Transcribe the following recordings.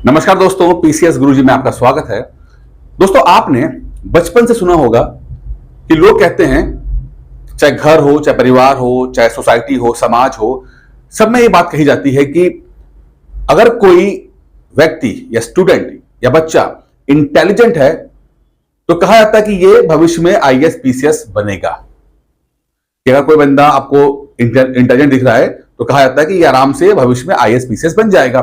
नमस्कार दोस्तों, पीसीएस गुरुजी में आपका स्वागत है। दोस्तों, आपने बचपन से सुना होगा कि लोग कहते हैं, चाहे घर हो, चाहे परिवार हो, चाहे सोसाइटी हो, समाज हो, सब में ये बात कही जाती है कि अगर कोई व्यक्ति या स्टूडेंट या बच्चा इंटेलिजेंट है तो कहा जाता है कि ये भविष्य में आईएएस पीसीएस बनेगा। कि अगर कोई बंदा आपको इंटेलिजेंट दिख रहा है तो कहा जाता है कि ये आराम से भविष्य में आईएएस पीसीएस बन जाएगा।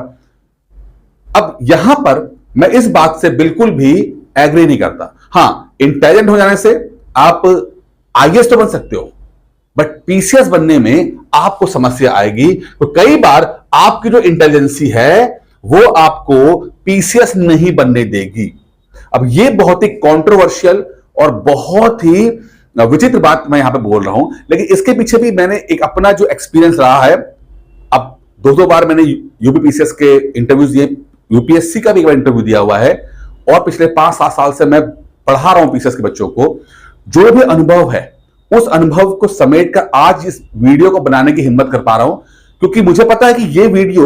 अब यहां पर मैं इस बात से बिल्कुल भी एग्री नहीं करता। हां, इंटेलिजेंट हो जाने से आप आईएएस तो बन सकते हो, बट पीसीएस बनने में आपको समस्या आएगी। तो कई बार आपकी जो इंटेलिजेंसी है वो आपको पीसीएस नहीं बनने देगी। अब ये बहुत ही कंट्रोवर्शियल और बहुत ही विचित्र बात मैं यहां पे बोल रहा हूं, लेकिन इसके पीछे भी मैंने एक अपना जो एक्सपीरियंस रहा है। अब दो बार मैंने यूपी पीसीएस के इंटरव्यूज दिए, यूपीएससी का भी एक बार इंटरव्यू दिया हुआ है, और पिछले 5-7 साल से मैं पढ़ा रहा हूं पीसीएस के बच्चों को। जो भी अनुभव है उस अनुभव को समेट कर आज इस वीडियो को बनाने की हिम्मत कर पा रहा हूं, क्योंकि मुझे पता है कि यह वीडियो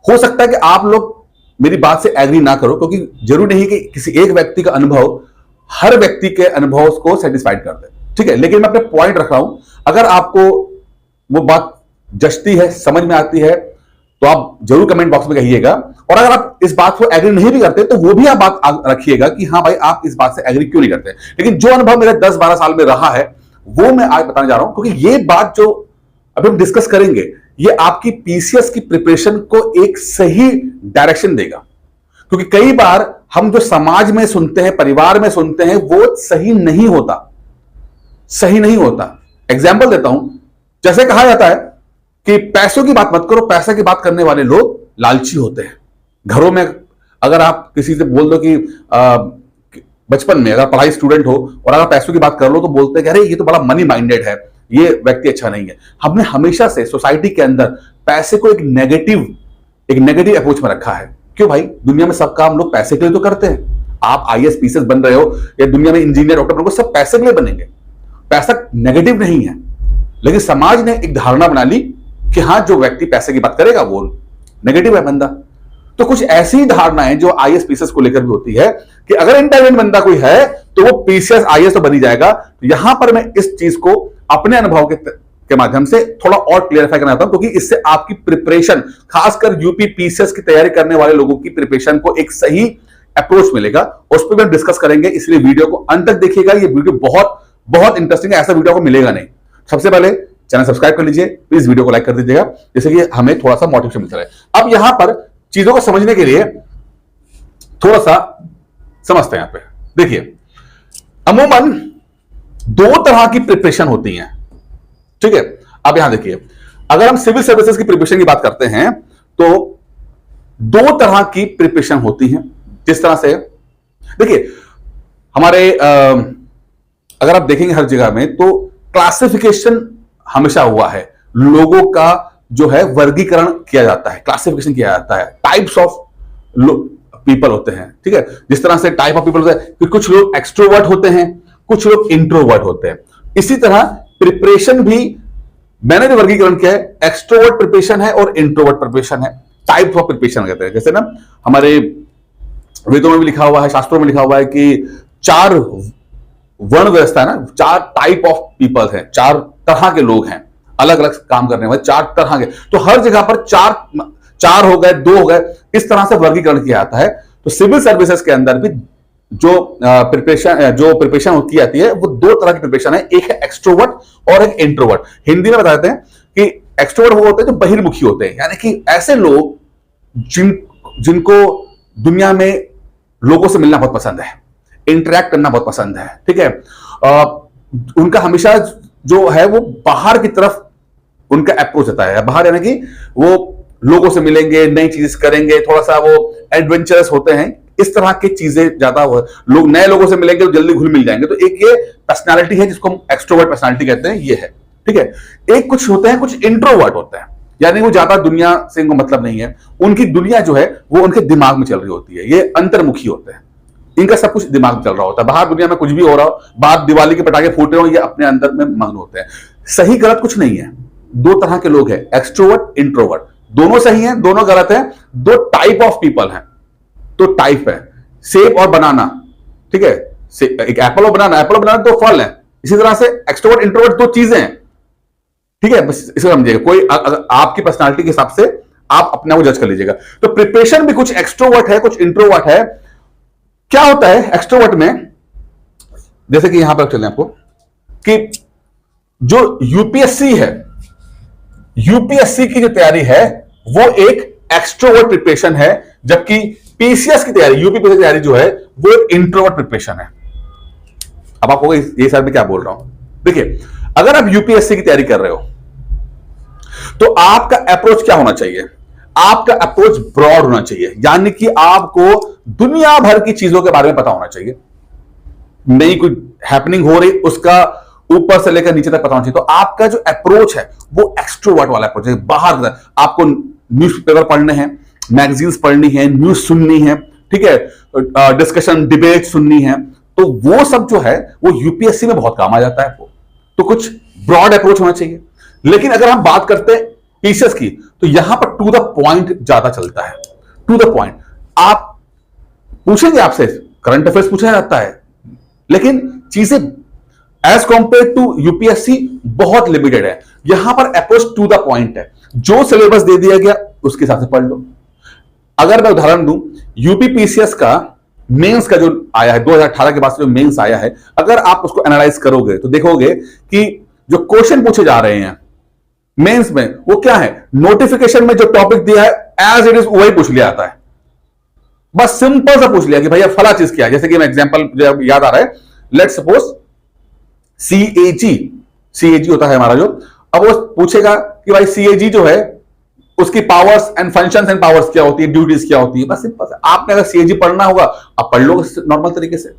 हो सकता है कि आप लोग मेरी बात से एग्री ना करो, क्योंकि जरूरी नहीं कि किसी एक व्यक्ति का अनुभव हर व्यक्ति के अनुभव को सेटिस्फाइड कर दे। ठीक है, लेकिन मैं अपने पॉइंट रख रहा हूं। अगर आपको वो बात जचती है, समझ में आती है, तो आप जरूर कमेंट बॉक्स में कहिएगा। और अगर आप इस बात को एग्री नहीं भी करते तो वो भी आप बात रखिएगा कि हाँ भाई, आप इस बात से एग्री क्यों नहीं करते। लेकिन जो अनुभव मेरे 10-12 साल में रहा है वो मैं आज बताने जा रहा हूं, क्योंकि ये बात जो अभी हम डिस्कस करेंगे ये आपकी पीसीएस की प्रिपरेशन को एक सही डायरेक्शन देगा। क्योंकि कई बार हम जो समाज में सुनते हैं, परिवार में सुनते हैं, वो सही नहीं होता। एग्जाम्पल देता हूं। जैसे कहा जाता है कि पैसों की बात मत करो, पैसे की बात करने वाले लोग लालची होते हैं। घरों में अगर आप किसी से बोल दो कि बचपन में अगर पढ़ाई स्टूडेंट हो और अगर पैसों की बात कर लो तो बोलते हैं कि अरे ये तो बड़ा मनी माइंडेड है, ये व्यक्ति अच्छा नहीं है। हमने हमेशा से सोसाइटी के अंदर पैसे को एक नेगेटिव अप्रोच में रखा है। क्यों भाई, दुनिया में सब काम लोग पैसे के लिए तो करते हैं। आप आईएएस पीसीएस बन रहे हो या दुनिया में इंजीनियर डॉक्टर बनो, सब पैसे के लिए बनेंगे। पैसा नेगेटिव नहीं है, लेकिन समाज ने एक धारणा बना ली कि हाँ, जो व्यक्ति पैसे की बात करेगा वो नेगेटिव है बंदा। तो कुछ ऐसी धारणाएं जो आईएएस पीसीएस को लेकर भी होती है कि अगर इंटेलिजेंट बंदा कोई है तो वो पीसीएस आईएएस तो बन ही जाएगा। तो यहां पर मैं इस चीज को अपने अनुभव के माध्यम से थोड़ा और क्लियरिफाई करना चाहता हूं, क्योंकि इससे आपकी प्रिपरेशन, खासकर यूपी पीसीएस की तैयारी करने वाले लोगों की प्रिपरेशन को एक सही अप्रोच मिलेगा। उस पर भी हम डिस्कस करेंगे, इसलिए वीडियो को अंत तक देखिएगा। ये वीडियो बहुत बहुत इंटरेस्टिंग है, ऐसा वीडियो को मिलेगा नहीं। सबसे पहले चैनल सब्सक्राइब कर लीजिए, प्लीज वीडियो को लाइक कर दीजिएगा, जैसे कि हमें थोड़ा सा मोटिवेशन मिलता है। अब यहां पर चीजों को समझने के लिए थोड़ा सा समझते हैं। यहां पे देखिए, अमूमन 2 तरह की प्रिपरेशन होती हैं। ठीक है, अब यहां देखिए, अगर हम सिविल सर्विसेज की प्रिपरेशन की बात करते हैं तो 2 तरह की प्रिपरेशन होती हैं। जिस तरह से देखिए, हमारे अगर आप देखेंगे हर जगह में तो क्लासिफिकेशन हमेशा हुआ है। लोगों का जो है वर्गीकरण किया जाता है, क्लासिफिकेशन किया जाता है। टाइप्स ऑफ पीपल होते हैं। ठीक है, जिस तरह से टाइप ऑफ पीपल होते हैं कि कुछ लोग एक्सट्रोवर्ट होते हैं, कुछ लोग इंट्रोवर्ट होते हैं। इसी तरह प्रिपरेशन भी मैंने जो वर्गीकरण किया है, एक्सट्रोवर्ट प्रिपरेशन है और इंट्रोवर्ट प्रिपरेशन है। टाइप ऑफ प्रिपरेशन कहते हैं। जैसे ना हमारे वेदों में भी लिखा हुआ है, शास्त्रों में लिखा हुआ है कि 4 वर्ण व्यवस्था है ना, 4 टाइप ऑफ पीपल हैं, 4 तरह के लोग हैं, अलग अलग काम करने वाले 4 तरह के। तो हर जगह पर 4 हो गए, 2 हो गए, इस तरह से वर्गीकरण किया जाता है। तो सिविल सर्विसेज के अंदर भी जो प्रिपरेशन होती जाती है वो 2 तरह की प्रिपरेशन है। एक है एक्सट्रोवर्ट और एक इंट्रोवर्ट। हिंदी में बताते हैं कि एक्सट्रोवर्ट वो होते हैं जो बहिर्मुखी होते हैं, यानी कि ऐसे लोग जिनको दुनिया में लोगों से मिलना बहुत पसंद है, इंटरेक्ट करना बहुत पसंद है। ठीक है, उनका हमेशा जो है वो बाहर की तरफ उनका अप्रोच होता है। बाहर यानी कि वो लोगों से मिलेंगे, नई चीज करेंगे, थोड़ा सा वो एडवेंचरस होते हैं। इस तरह की चीजें ज्यादा लोग नए लोगों से मिलेंगे तो जल्दी घुल मिल जाएंगे। तो एक ये पर्सनालिटी है जिसको हम एक्सट्रोवर्ट पर्सनालिटी कहते हैं, ये है। ठीक है, एक कुछ होते हैं, कुछ इंट्रोवर्ट होते हैं, यानी वो ज्यादा दुनिया से इनको मतलब नहीं है। उनकी दुनिया जो है वो उनके दिमाग में चल रही होती है। ये अंतर्मुखी होते हैं, इनका सब कुछ दिमाग में चल रहा होता है। बाहर दुनिया में कुछ भी हो रहा हो, बाहर दिवाली के पटाखे फूट रहे हो, ये अपने अंदर में मग्न होते हैं। सही गलत कुछ नहीं है, 2 तरह के लोग हैं, एक्सट्रोवर्ट इंट्रोवर्ट। दोनों सही हैं, दोनों गलत हैं। दो टाइप ऑफ पीपल हैं, तो टाइप है सेब और बनाना, ठीक है। एक एप्पल और बनाना, एप्पल और बनाना तो फल है। इसी तरह से एक्सट्रोवर्ट इंट्रोवर्ट दो चीजें हैं, ठीक है। बस इसे समझिएगा। कोई आपकी पर्सनालिटी के हिसाब से आप अपने आप को जज कर लीजिएगा। तो प्रिपरेशन भी कुछ एक्सट्रोवर्ट है, कुछ इंट्रोवर्ट है। क्या होता है एक्सट्रोवर्ट में, जैसे कि यहां पर चलें आपको, कि जो यूपीएससी है, यूपीएससी की जो तैयारी है वो एक एक्सट्रोवर्ट प्रिपरेशन है, जबकि पीसीएस की तैयारी, यूपीपीएससी की तैयारी जो है वो एक इंट्रोवर्ट प्रिपरेशन है। अब आपको ये सर मैं क्या बोल रहा हूं, देखिए, अगर आप यूपीएससी की तैयारी कर रहे हो तो आपका अप्रोच क्या होना चाहिए? आपका अप्रोच ब्रॉड होना चाहिए, यानी कि आपको दुनिया भर की चीजों के बारे में पता होना चाहिए। नई कोई हैपनिंग हो रही उसका ऊपर से लेकर नीचे तक पता होना चाहिए। तो आपका जो अप्रोच है वो एक्सट्रोवर्ट वाला अप्रोच है। बाहर आपको न्यूज़पेपर पढ़ने हैं, मैगजीन्स पढ़नी है, न्यूज सुननी है, ठीक है, डिस्कशन डिबेट सुननी है, तो वो सब जो है वो यूपीएससी में बहुत काम आ जाता है आपको। तो कुछ ब्रॉड अप्रोच होना चाहिए। लेकिन अगर हम बात करते हैं पीसीएस की, तो यहां पर टू द पॉइंट ज्यादा चलता है। टू द पॉइंट आप पूछेंगे, आपसे करंट अफेयर्स पूछा जाता है, लेकिन चीजें एज कंपेयर टू यूपीएससी बहुत लिमिटेड है। यहां पर अप्रोच टू द पॉइंट है। जो सिलेबस दे दिया गया उसके हिसाब से पढ़ लो। अगर मैं उदाहरण दूं, यूपीपीसीएस का मेंस का जो आया है 2018 के बाद से जो मेंस आया है, अगर आप उसको एनालाइज करोगे तो देखोगे कि जो क्वेश्चन पूछे जा रहे हैं मेंस में वो क्या है, नोटिफिकेशन में जो टॉपिक दिया है एज इट इज वही पूछ लिया आता है। बस सिंपल सा पूछ लिया कि भैया फला चीज क्या है। जैसे कि मैं एग्जांपल याद आ रहा है, लेट सपोज सीएजी होता है हमारा जो, अब वो पूछेगा कि भाई सीएजी जो है उसकी powers and functions and powers क्या होती है, ड्यूटीज क्या होती है। बस सिंपल है। आपने अगर सीएजी पढ़ना होगा आप पढ़ लो नॉर्मल तरीके से,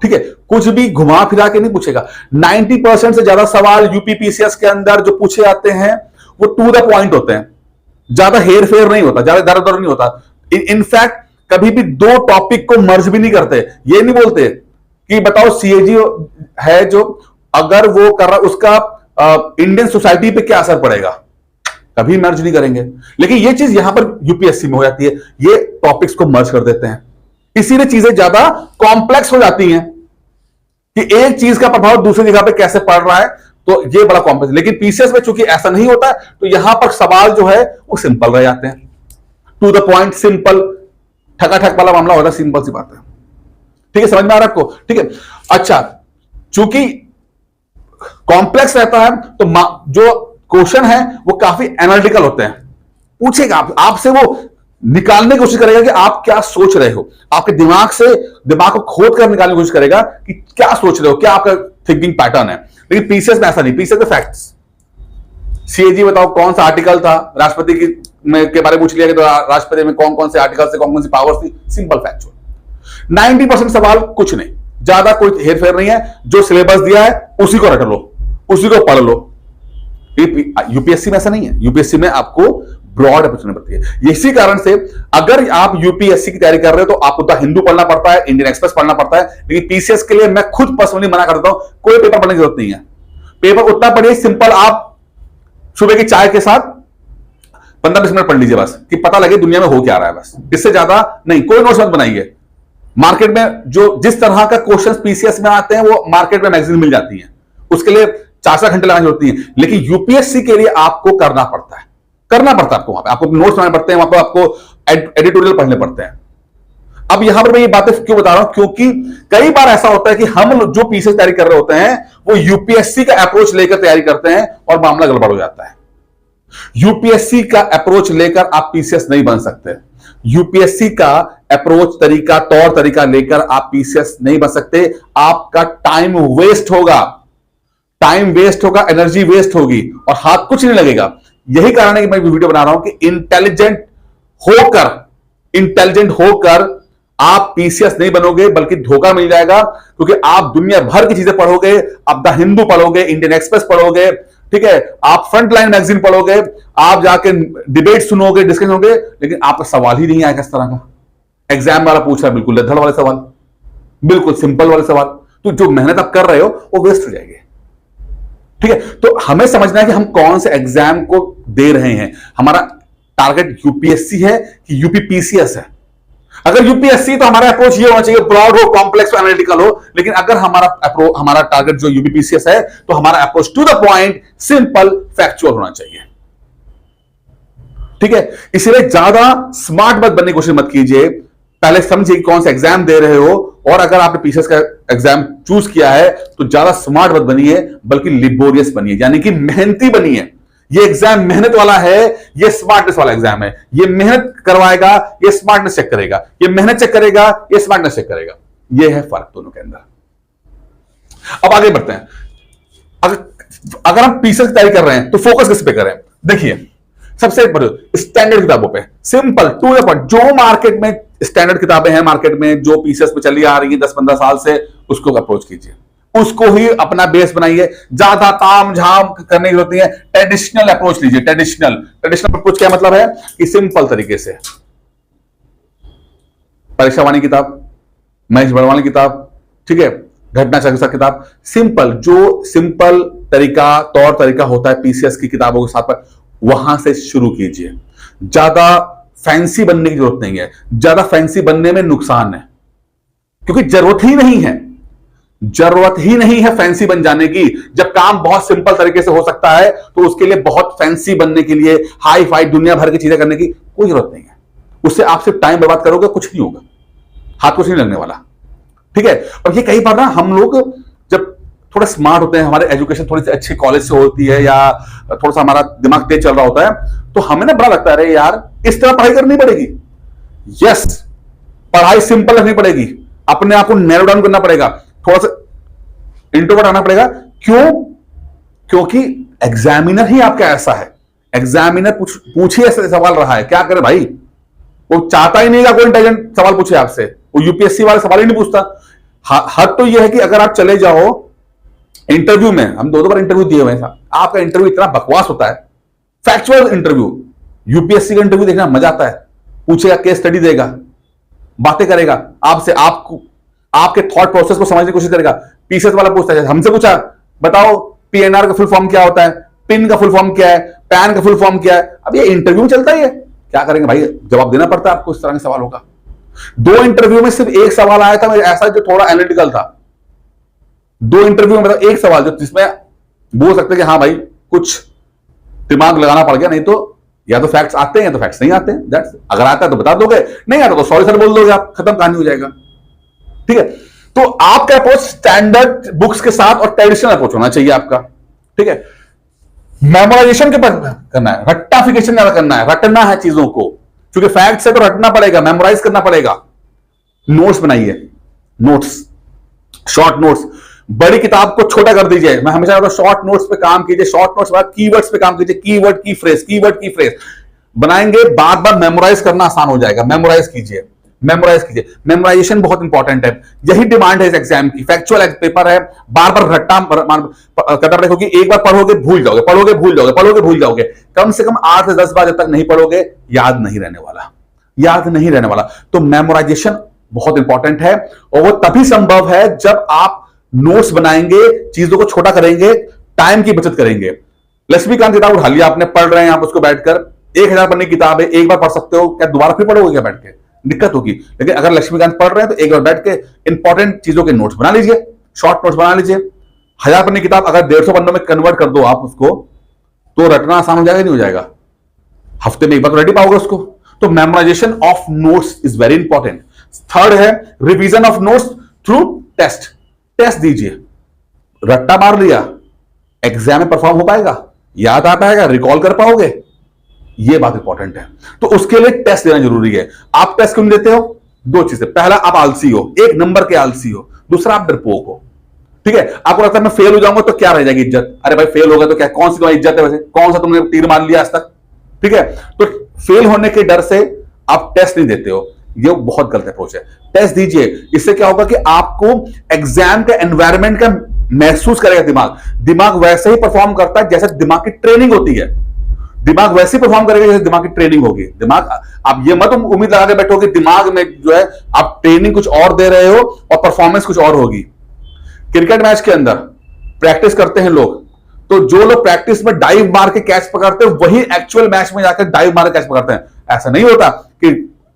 ठीक है। कुछ भी घुमा फिरा के नहीं पूछेगा। 90% से ज्यादा सवाल यूपीपीसीएस के अंदर जो पूछे जाते हैं वो टू द पॉइंट होते हैं, ज्यादा हेर फेर नहीं होता, ज्यादा दर दर नहीं होता। इनफैक्ट कभी भी दो टॉपिक को मर्ज भी नहीं करते। ये नहीं बोलते कि बताओ सीएजी है जो अगर वो कर रहा उसका इंडियन सोसाइटी पे क्या असर पड़ेगा, कभी मर्ज नहीं करेंगे। लेकिन ये चीज यहां पर यूपीएससी में हो जाती है, ये टॉपिक्स को मर्ज कर देते हैं, इसीलिए चीजें ज्यादा कॉम्प्लेक्स हो जाती हैं कि एक चीज का प्रभाव दूसरी जगह पे कैसे पड़ रहा है, तो ये बड़ा कॉम्प्लेक्स। लेकिन पीसीएस में चूंकि ऐसा नहीं होता तो यहां पर सवाल जो है वो सिंपल रह जाते हैं, टू द पॉइंट, सिंपल, ठकाठक वाला मामला होता है, सिंपल सी बात है। ठीक है, समझ में आ रहा है आपको? ठीक है, अच्छा, चूंकि कॉम्प्लेक्स रहता है तो जो क्वेश्चन है वो काफी एनालिटिकल होते हैं। पूछेगा आपसे, वो निकालने की कोशिश करेगा कि आप क्या सोच रहे हो, आपके दिमाग को खोद कर निकालने की कोशिश करेगा कि क्या सोच रहे हो, क्या आपका थिंकिंग पैटर्न है। लेकिन पीसीएस में ऐसा नहीं, पीसीएस में फैक्ट्स। सीएजी बताओ कौन सा आर्टिकल था, राष्ट्रपति के बारे में पूछ लिया कि तो राष्ट्रपति में कौन कौन से आर्टिकल से कौन कौन सी पावर्स थी, सिंपल फैक्चुअल। 90% सवाल कुछ नहीं, ज्यादा कोई हेरफेर नहीं है। जो सिलेबस दिया है उसी को रट लो, उसी को पढ़ लो। यूपीएससी में ऐसा नहीं है। यूपीएससी में आपको ब्रॉड अपॉर्चुनिटी पड़ती है। इसी कारण से अगर आप यूपीएससी की तैयारी कर रहे हो तो आपको द हिंदू पढ़ना पड़ता है, इंडियन एक्सप्रेस पढ़ना पड़ता है। लेकिन पीसीएस के लिए मैं खुद पर्सनली मना करता हूं, कोई पेपर पढ़ने की जरूरत नहीं है। पेपर उतना पढ़िए सिंपल, आप सुबह की चाय के साथ 15-20 मिनट पढ़ लीजिए बस, कि पता लगे दुनिया में हो क्या रहा है, बस इससे ज्यादा नहीं। कोई नोट्स मत बनाइए। मार्केट में जो जिस तरह का क्वेश्चन पीसीएस में आते हैं वो मार्केट में मैगजीन मिल जाती है, उसके लिए 4-4 घंटे लगानी होती है। लेकिन यूपीएससी के लिए आपको करना पड़ता है आपको, वहां पे आपको नोट्स बनाने पड़ते हैं, वहां पे आपको एडिटोरियल पढ़ने पड़ते हैं। अब यहां पर मैं ये बातें क्यों बता रहा हूं, क्योंकि कई बार ऐसा होता है कि हम जो पीसीएस तैयारी कर रहे होते हैं वो यूपीएससी का अप्रोच लेकर तैयारी करते हैं और मामला गड़बड़ हो जाता है। यूपीएससी का अप्रोच लेकर आप पीसीएस नहीं बन सकते। यूपीएससी का अप्रोच तरीका, तौर तरीका लेकर आप पीसीएस नहीं बन सकते। आपका टाइम वेस्ट होगा, एनर्जी वेस्ट होगी और हाथ कुछ नहीं लगेगा। यही कारण है कि मैं वीडियो बना रहा हूं कि इंटेलिजेंट होकर आप पीसीएस नहीं बनोगे, बल्कि धोखा मिल जाएगा। क्योंकि आप दुनिया भर की चीजें पढ़ोगे, आप द हिंदू पढ़ोगे, इंडियन एक्सप्रेस पढ़ोगे, ठीक है, आप फ्रंट लाइन मैगजीन पढ़ोगे, आप जाके डिबेट सुनोगे, डिस्कशन होगे, लेकिन आपका सवाल ही नहीं आएगा इस तरह का। एग्जाम वाला पूछ रहा है बिल्कुल लद्दड़ वाले सवाल, बिल्कुल सिंपल वाले सवाल, तो जो मेहनत आप कर रहे हो वो वेस्ट हो जाएगी। ठीक है, तो हमें समझना है कि हम कौन से एग्जाम को दे रहे हैं। हमारा टारगेट यूपीएससी है कि यूपीपीसीएस है। अगर यूपीएससी तो हमारा अप्रोच ये होना चाहिए ब्रॉड हो, कॉम्प्लेक्स हो, एनालिटिकल हो। लेकिन अगर हमारा टारगेट जो यूपीपीसीएस है तो हमारा approach to the point, simple, factual होना चाहिए। ठीक है, इसलिए ज्यादा स्मार्ट मत बनने की कोशिश मत कीजिए। पहले समझिए कि कौन सा एग्जाम दे रहे हो, और अगर आपने पीसीएस का एग्जाम चूज किया है तो ज्यादा स्मार्ट मत बनिए, बल्कि लिबोरियस बनिए, यानी कि मेहनती बनिए। ये एग्जाम मेहनत वाला है, ये स्मार्टनेस वाला एग्जाम है। ये मेहनत करवाएगा, ये स्मार्टनेस चेक करेगा। ये मेहनत चेक करेगा, ये स्मार्टनेस चेक करेगा। ये है फर्क दोनों के अंदर। अब आगे बढ़ते हैं। अगर हम पीसीएस की तैयारी कर रहे हैं तो फोकस किस पे करें? देखिए, सबसे बड़े स्टैंडर्ड किताबों पे, सिंपल, टू द पॉइंट। जो मार्केट में स्टैंडर्ड किताबें हैं, मार्केट में जो पीसीएस में चली आ रही है 10-15 साल से, उसको अप्रोच कीजिए, उसको ही अपना बेस बनाइए। ज्यादा ताम झाम करने की जरूरत नहीं है। ट्रेडिशनल अप्रोच लीजिए। ट्रेडिशनल अप्रोच क्या मतलब है कि सिंपल तरीके से परीक्षा वाणी किताब, महेश बड़वानी किताब, ठीक है, घटना चक्र किताब, सिंपल, जो सिंपल तरीका, तौर तरीका होता है पीसीएस की किताबों के साथ, वहां से शुरू कीजिए। ज्यादा फैंसी बनने की जरूरत नहीं है। ज्यादा फैंसी बनने में नुकसान है, क्योंकि जरूरत ही नहीं है। जरूरत ही नहीं है फैंसी बन जाने की। जब काम बहुत सिंपल तरीके से हो सकता है तो उसके लिए बहुत फैंसी बनने के लिए, हाई फाई दुनिया भर की चीजें करने की कोई जरूरत नहीं है। उससे आप सिर्फ टाइम बर्बाद करोगे, कुछ नहीं होगा, हाथ कुछ नहीं लगने वाला। ठीक है, और ये कई बार ना हम लोग जब थोड़ा स्मार्ट होते हैं, हमारे एजुकेशन थोड़ी सी अच्छी कॉलेज से होती है, या थोड़ा सा हमारा दिमाग तेज चल रहा होता है, तो हमें ना बड़ा लगता है अरे यार इस तरह पढ़ाई करनी पड़ेगी। यस, पढ़ाई सिंपल रखनी पड़ेगी, अपने आप को नैरो डाउन करना पड़ेगा, थोड़ा सा इंट्रोवर्ट आना पड़ेगा। क्यों? क्योंकि एग्जामिनर ही आपका ऐसा है। एग्जामिनर पूछिए ऐसे सवाल रहा है, क्या करे भाई, वो चाहता ही नहीं कोई इंटेलिजेंट सवाल पूछे आपसे। वो यूपीएससी वाले सवाल ही नहीं पूछता। हद तो यह है कि अगर आप चले जाओ इंटरव्यू में, हम 2-2 बार इंटरव्यू दिए हुए हैं, आपका इंटरव्यू इतना बकवास होता है, फैक्चुअल इंटरव्यू। यूपीएससी का इंटरव्यू देखना मजा आता है। पूछेगा, केस स्टडी देगा, बातें करेगा आपसे, आपके थॉट प्रोसेस को समझने की कोशिश करेगा। पीसीएस वाला पूछता है, हमसे पूछा बताओ पीएनआर का फुल फॉर्म क्या होता है, पिन का फुल फॉर्म क्या है, पैन का फुल फॉर्म क्या है। अब ये इंटरव्यू में चलता ही है, क्या करेंगे भाई, जवाब देना पड़ता है आपको इस तरह के सवालों का। 2 इंटरव्यू में सिर्फ एक सवाल आया था मेरे ऐसा जो थोड़ा एनालिटिकल था। 2 इंटरव्यू में मतलब एक सवाल जो जिसमें बोल सकते कि हाँ भाई कुछ दिमाग लगाना पड़ गया, नहीं तो या तो फैक्ट्स आते हैं या तो फैक्ट्स नहीं आते हैं। अगर आता है तो बता दोगे, नहीं आता तो सॉरी सर बोल दोगे, आप खत्म, कहानी हो जाएगा। ठीक है, तो आपका अप्रोच स्टैंडर्ड बुक्स के साथ और ट्रेडिशनल अप्रोच होना चाहिए आपका। ठीक है, मेमोराइजेशन के पर करना है, रट्टाफिकेशन ज्यादा करना है, रटना है चीजों को, क्योंकि फैक्ट से तो रटना पड़ेगा, मेमोराइज करना पड़ेगा। नोट्स बनाइए, नोट्स, शॉर्ट नोट्स। बड़ी किताब को छोटा कर दीजिए। मैं हमेशा कहता हूं शॉर्ट नोट्स पे काम कीजिए। शॉर्ट नोट्स बाद कीवर्ड्स पे काम कीजिए। कीवर्ड की फ्रेज बनाएंगे, बार बार मेमोराइज करना आसान हो जाएगा। मेमोराइज कीजिए। मेमोराइजेशन बहुत इंपॉर्टेंट है, यही डिमांड है इस एग्जाम की। फैक्चुअल पेपर है, बार बार रट्टा करना पड़ेगा, क्योंकि एक बार पढ़ोगे भूल जाओगे, पढ़ोगे भूल जाओगे। कम से कम 8 से 10 बार जब तक नहीं पढ़ोगे याद नहीं रहने वाला। तो मेमोराइजेशन बहुत इंपॉर्टेंट है, और वो तभी संभव है जब आप नोट्स बनाएंगे, चीजों को छोटा करेंगे, टाइम की बचत करेंगे। लक्ष्मीकांत किताब उठा लिया आपने, पढ़ रहे हैं आप उसको बैठकर, 1000 पन्ने की किताब है, एक बार पढ़ सकते हो, क्या दोबारा फिर पढ़ोगे क्या बैठ के? दिक्कत होगी। लेकिन अगर लक्ष्मीकांत पढ़ रहे हैं तो एक बार बैठ के इंपॉर्टेंट चीजों के नोट्स बना लीजिए, शॉर्ट नोट्स बना लीजिए। 1000 पन्ने की किताब अगर 150 पन्नों में कन्वर्ट कर दो आप उसको, तो रटना आसान हो जाएगा, नहीं हो जाएगा? हफ्ते में एक बार तो रट पाओगे उसको। तो memorization of notes is very important. Third है revision of notes through test दीजिए। रट्टा मार लिया, एग्जाम में परफॉर्म हो पाएगा, याद आ पाएगा, रिकॉल कर पाओगे, ये बात इंपॉर्टेंट है। तो उसके लिए टेस्ट देना जरूरी है। आप टेस्ट क्यों देते हो? 2 चीजें, पहला आप आलसी हो, 1 नंबर के आलसी हो, दूसरा आप डरपोक हो। ठीक है, आपको लगता है मैं फेल हो जाऊंगा तो क्या रह जाएगी इज्जत। अरे भाई फेल हो गया तो क्या, कौन सी तुम्हारी इज्जत है वैसे, कौन सा तुमने तीर मार लिया आज तक? ठीक है, तो फेल होने के डर से आप टेस्ट नहीं देते हो, ये बहुत गलत अप्रोच है। टेस्ट दीजिए, इससे क्या होगा कि आपको एग्जाम के एनवायरनमेंट का महसूस करेगा दिमाग वैसे ही परफॉर्म करता है जैसे दिमाग की ट्रेनिंग होती है। दिमाग वैसे ही परफॉर्म करेगा जैसे दिमाग की ट्रेनिंग होगी। दिमाग, आप ये मत उम्मीद लगा के बैठो कि दिमाग में जो है आप ट्रेनिंग कुछ और दे रहे हो और परफॉर्मेंस कुछ और होगी। क्रिकेट मैच के अंदर प्रैक्टिस करते हैं लोग, तो जो लोग प्रैक्टिस में डाइव मार के कैच पकड़ते हैं वही एक्चुअल मैच में जाकर डाइव मार के कैच पकड़ते हैं। ऐसा नहीं होता कि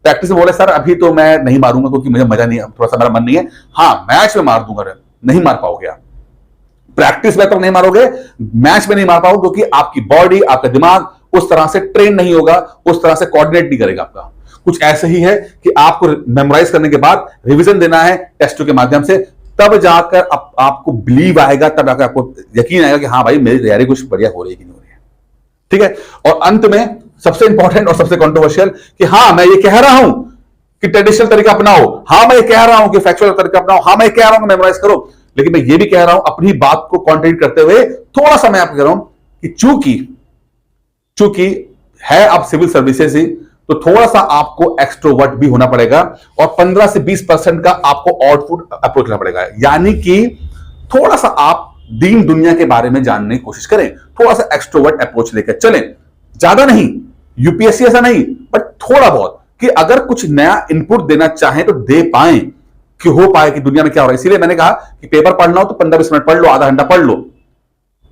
प्रैक्टिस में बोले सर अभी तो मैं नहीं मारूंगा क्योंकि मुझे मजा नहीं है, थोड़ा सा मेरा मन नहीं है, हाँ मैच में मार दूंगा, नहीं मार पाओगे आप। प्रैक्टिस में तो नहीं मारोगे, मैच में नहीं मार पाओगे क्योंकि आपकी बॉडी, आपका दिमाग उस तरह से ट्रेन नहीं होगा, उस तरह से कोऑर्डिनेट नहीं करेगा आपका। कुछ ऐसे ही है कि आपको मेमोराइज करने के बाद रिवीजन देना है टेस्टों के माध्यम से, तब जाकर आपको बिलीव आएगा, तब जाकर आपको यकीन आएगा कि हाँ भाई मेरी तैयारी कुछ बढ़िया हो रही है कि नहीं हो रही है। ठीक है। और अंत में सबसे इंपॉर्टेंट और सबसे कंट्रोवर्शियल कि हाँ मैं ये कह रहा हूं कि ट्रेडिशनल तरीका अपनाओ, हाँ मैं ये कह रहा हूं कि फैक्चुअल तरीका अपनाओ, हाँ मैं कह रहा हूं कि मेमोराइज करो, लेकिन मैं ये भी कह रहा हूं अपनी बात को कॉन्ट्रडिक्ट करते हुए थोड़ा सा मैं आपको कह रहा हूं कि चूंकि है आप सिविल सर्विसेज ही, तो थोड़ा सा आपको एक्सट्रोवर्ट भी होना पड़ेगा और 15 से 20% का आपको आउटपुट अप्रोच करना पड़ेगा। यानी कि थोड़ा सा आप दीन दुनिया के बारे में जानने की कोशिश करें, थोड़ा सा एक्सट्रोवर्ट अप्रोच लेकर चलें, ज्यादा नहीं, यूपीएससी ऐसा नहीं, बट थोड़ा बहुत, कि अगर कुछ नया इनपुट देना चाहें तो दे पाए, कि हो पाए कि दुनिया में क्या हो रहा है। इसीलिए मैंने कहा कि पेपर पढ़ना हो तो 15-20 मिनट पढ़ लो, आधा घंटा पढ़ लो,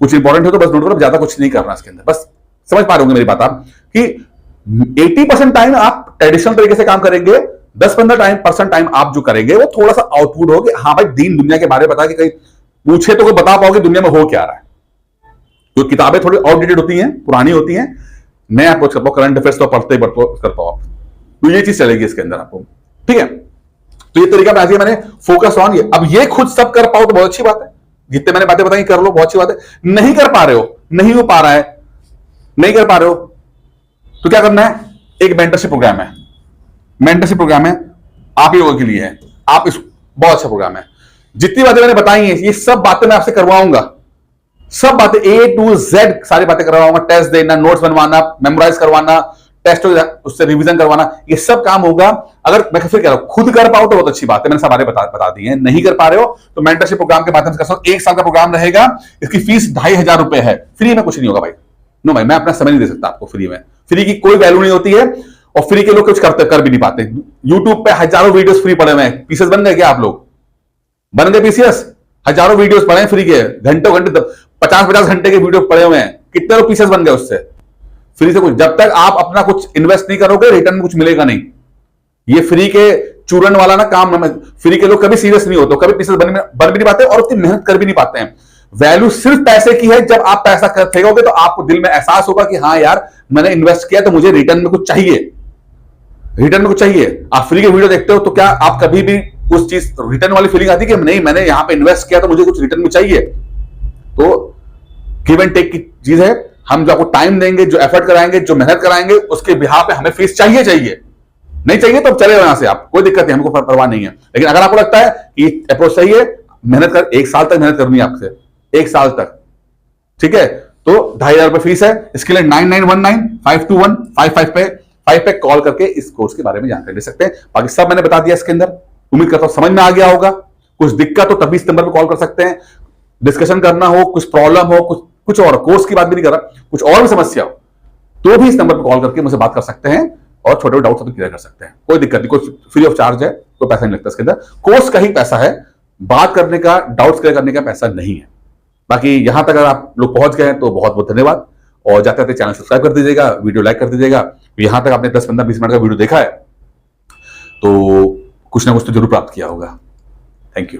कुछ इंपॉर्टेंट हो तो बस नोट करो, ज्यादा कुछ नहीं करना इसके अंदर। बस समझ पा रहे होंगे मेरी बात आप कि 80% टाइम आप ट्रेडिशनल तरीके से काम करेंगे, 10-15% टाइम आप जो करेंगे वो थोड़ा सा आउटपुट हो कि हाँ भाई दीन दुनिया के बारे में बता, कि कहीं पूछे तो कोई बता पाओगे दुनिया में हो क्या रहा है। तो किताबें थोड़ी आउटडेटेड होती हैं, पुरानी होती हैं, नए अप्रोच कर पाओ, करंट अफेयर्स तो पढ़ते ही कर पाओ आप, तो ये चीज चलेगी इसके अंदर आपको। ठीक है, तो ये तरीका मैंने फोकस ऑन ये, अब ये खुद सब कर पाओ तो बहुत अच्छी बात है, जितने मैंने बातें बताई कर लो, बहुत अच्छी बात है। नहीं कर पा रहे हो, नहीं हो पा रहा है, नहीं कर पा रहे हो, तो क्या करना है, एक मेंटरशिप प्रोग्राम है, मेंटरशिप प्रोग्राम है आप ही लोगों के लिए है, आप इस बहुत अच्छा प्रोग्राम है। जितनी बातें मैंने बताई हैं ये सब बातें मैं आपसे करवाऊंगा, सब बातें A to Z सारी बातें करवाऊंगा, टेस्ट देना, नोट्स बनवाना, मेमोराइज करवाना, टेस्ट उससे रिवीजन करवाना, ये सब काम होगा। अगर मैं फिर कह रहा हूं खुद कर पाओ तो बहुत अच्छी बात है, मैंने सब बातें बता दी हैं। नहीं कर पा रहे हो तो मेंटरशिप प्रोग्राम के माध्यम से कर सकते हो। 1 साल का प्रोग्राम रहेगा, इसकी फीस 2500 रुपए है, फ्री में कुछ नहीं होगा भाई। नो भाई मैं अपना समय नहीं दे सकता आपको फ्री में, फ्री की कोई वैल्यू नहीं होती है, और फ्री के लोग कुछ कर भी नहीं पाते। यूट्यूब पे हजारों वीडियोस फ्री पड़े हुए हैं, पीसीएस बन गए क्या आप लोग, बन गए पीसीएस? हजारों वीडियोस पड़े हैं फ्री के, घंटों घंटे 50-50 घंटे के वीडियो पड़े हुए हैं, कितने लोग पीसीएस बन गए उससे, फ्री से कुछ। जब तक आप अपना कुछ इन्वेस्ट नहीं करोगे रिटर्न में कुछ मिलेगा नहीं। ये फ्री के चूरन वाला ना काम, फ्री के लोग कभी सीरियस नहीं होते, कभी पीसीएस बन भी नहीं पाते और उतनी मेहनत कर भी नहीं पाते हैं। वैल्यू सिर्फ पैसे की है, जब आप पैसा फेंकोगे तो आपको दिल में एहसास होगा कि हाँ यार मैंने इन्वेस्ट किया तो मुझे रिटर्न में कुछ चाहिए, रिटर्न में कुछ चाहिए। आप फ्री के वीडियो देखते हो तो क्या आप कभी भी उस चीज रिटर्न वाली फीलिंग आती है कि नहीं मैंने यहां पे इन्वेस्ट किया तो मुझे कुछ रिटर्न में चाहिए? तो गिव एंड टेक की चीज है, हम जो आपको टाइम देंगे, जो एफर्ट कराएंगे, जो मेहनत कराएंगे, उसके बिहाफ पे हमें फीस चाहिए, नहीं चाहिए तो चले यहां से, आप कोई दिक्कत नहीं, हमको परवाह नहीं है। लेकिन अगर आपको लगता है कि अप्रोच सही है, मेहनत कर, 1 साल तक मेहनत करनी है आपसे, 1 साल तक, ठीक है, तो 2500 रुपए फीस है। इसके लिए 9919521555 पे कॉल करके इस कोर्स के बारे में जानकारी ले सकते हैं। बाकी सब मैंने बता दिया इसके अंदर, उम्मीद करता हूं समझ में आ गया होगा। कुछ दिक्कत हो तभी इस नंबर पर कॉल कर सकते हैं, डिस्कशन करना हो, कुछ प्रॉब्लम हो, कुछ और, कोर्स की बात भी नहीं कर रहा, कुछ और भी समस्या हो तो भी इस नंबर पर कॉल करके मुझे बात कर सकते हैं और छोटे छोटे डाउट्स क्लियर कर सकते हैं। कोई दिक्कत नहीं, कोई फ्री ऑफ चार्ज है, कोई पैसा नहीं लगता इसके अंदर, कोर्स का ही पैसा है, बात करने का, डाउट्स क्लियर करने का पैसा नहीं है। बाकी यहां तक अगर आप लोग पहुंच गए तो बहुत बहुत धन्यवाद, और जाते जाते चैनल सब्सक्राइब कर दीजिएगा, वीडियो लाइक कर दीजिएगा। यहां तक आपने 10-15-20 मिनट का वीडियो देखा है तो कुछ ना कुछ तो जरूर प्राप्त किया होगा। Thank you.